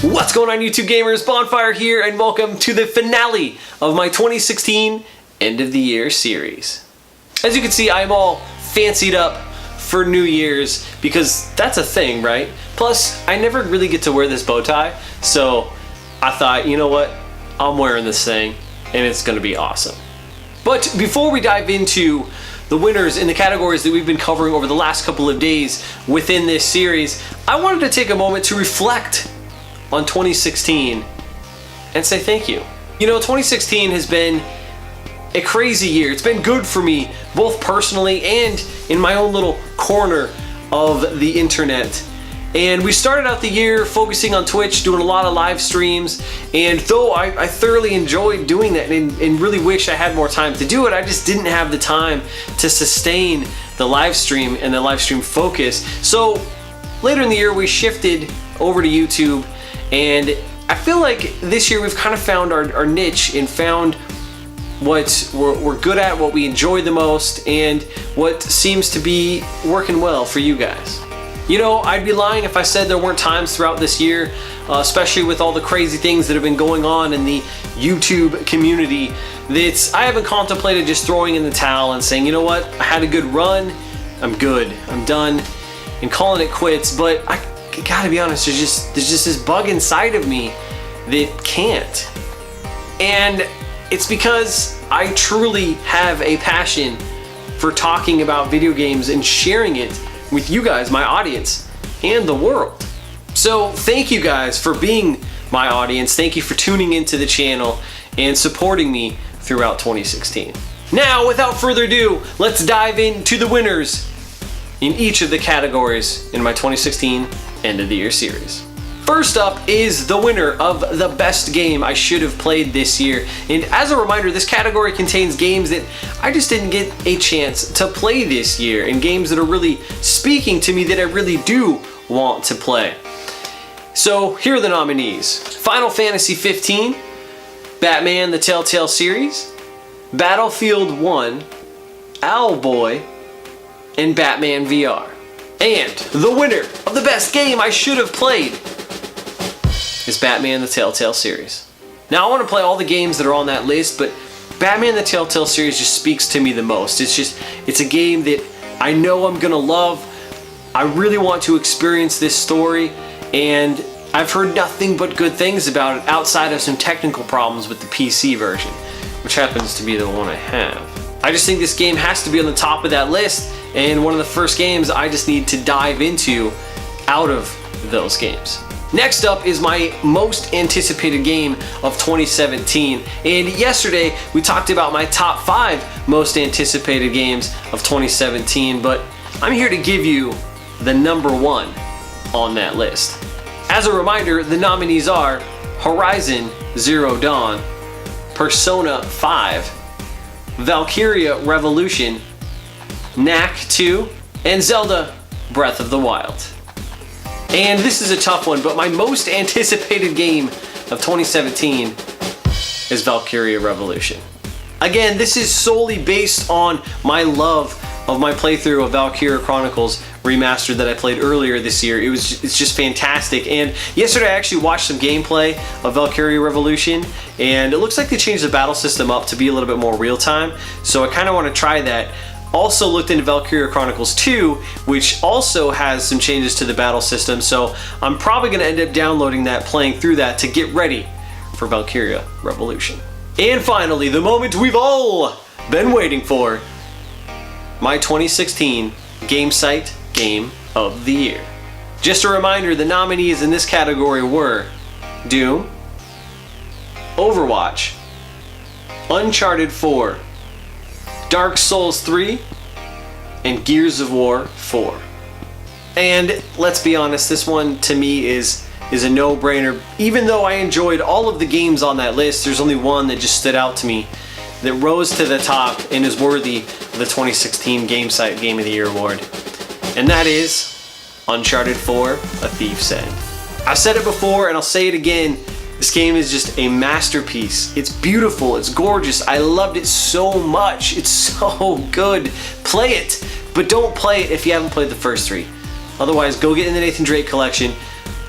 What's going on, YouTube gamers? Bonfire here, and welcome to the finale of my 2016 End of the Year series. As you can see, I'm all fancied up for New Year's because that's a thing, right? Plus, I never really get to wear this bow tie, so I thought, you know what? I'm wearing this thing, and it's gonna be awesome. But before we dive into the winners in the categories that we've been covering over the last couple of days within this series, I wanted to take a moment to reflect on 2016 and say thank you. You know, 2016 has been a crazy year. It's been good for me, both personally and in my own little corner of the internet. And we started out the year focusing on Twitch, doing a lot of live streams, and though I thoroughly enjoyed doing that and really wish I had more time to do it, I just didn't have the time to sustain the live stream and the live stream focus. So later in the year we shifted over to YouTube, and I feel like this year we've kind of found our niche and found what we're good at, what we enjoy the most, and what seems to be working well for you guys. You know, I'd be lying if I said there weren't times throughout this year, especially with all the crazy things that have been going on in the YouTube community, that I haven't contemplated just throwing in the towel and saying, you know what, I had a good run, I'm good, I'm done, and calling it quits. But I gotta be honest, there's just this bug inside of me that can't. And it's because I truly have a passion for talking about video games and sharing it with you guys, my audience, and the world. So thank you guys for being my audience. Thank you for tuning into the channel and supporting me throughout 2016. Now, without further ado, let's dive into the winners in each of the categories in my 2016 End of the Year series. First up is the winner of the best game I should have played this year. And as a reminder, this category contains games that I just didn't get a chance to play this year, and games that are really speaking to me that I really do want to play. So here are the nominees: Final Fantasy 15, Batman the Telltale Series, Battlefield 1, Owlboy, and Batman VR. And the winner of the best game I should have played is Batman the Telltale Series. Now, I want to play all the games that are on that list, but Batman the Telltale Series just speaks to me the most. It's a game that I know I'm gonna love. I really want to experience this story, and I've heard nothing but good things about it outside of some technical problems with the PC version, which happens to be the one I have. I just think this game has to be on the top of that list, and one of the first games I just need to dive into out of those games. Next up is my most anticipated game of 2017, and yesterday we talked about my top 5 most anticipated games of 2017, but I'm here to give you the number 1 on that list. As a reminder, the nominees are Horizon Zero Dawn, Persona 5, Valkyria Revolution, Knack 2, and Zelda Breath of the Wild. And this is a tough one, but my most anticipated game of 2017 is Valkyria Revolution. Again, this is solely based on my love of my playthrough of Valkyria Chronicles Remastered that I played earlier this year. It's just fantastic. And yesterday I actually watched some gameplay of Valkyria Revolution, and it looks like they changed the battle system up to be a little bit more real-time, so I kind of want to try that. Also looked into Valkyria Chronicles 2, which also has some changes to the battle system, so I'm probably going to end up downloading that, playing through that to get ready for Valkyria Revolution. And finally, the moment we've all been waiting for, my 2016 Gamecite Game of the Year. Just a reminder, the nominees in this category were Doom, Overwatch, Uncharted 4, Dark Souls 3, and Gears of War 4. And let's be honest, this one to me is a no-brainer. Even though I enjoyed all of the games on that list, there's only one that just stood out to me that rose to the top and is worthy of the 2016 Gamecite Game of the Year award. And that is Uncharted 4: A Thief's End. I've said it before and I'll say it again, This game is just a masterpiece. It's beautiful, it's gorgeous. I loved it so much. It's so good. Play it, but don't play it if you haven't played the first 3. Otherwise, go get in the Nathan Drake collection.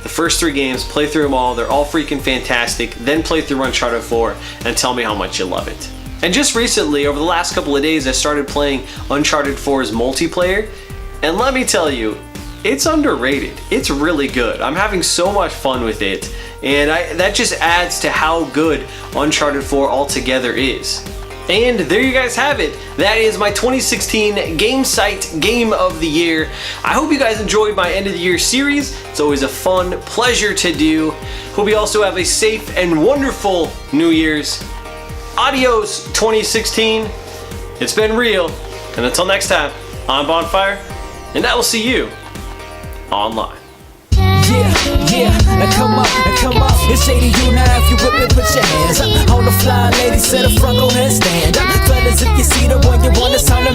The first 3 games, play through them all. They're all freaking fantastic. Then play through Uncharted 4 and tell me how much you love it. And just recently, over the last couple of days, I started playing Uncharted 4's multiplayer. And let me tell you, it's underrated. It's really good. I'm having so much fun with it. And that just adds to how good Uncharted 4 altogether is. And there you guys have it. That is my 2016 Gamecite Game of the Year. I hope you guys enjoyed my end of the year series. It's always a fun pleasure to do. Hope you also have a safe and wonderful New Year's. Adios 2016. It's been real. And until next time, I'm Bonfire, and I will see you online. Yeah, now come on, it's shady you now. If you whip it, put your hands up. All the fly ladies to the front, go ahead and stand up. Fellas, if you see the one you want, it's time to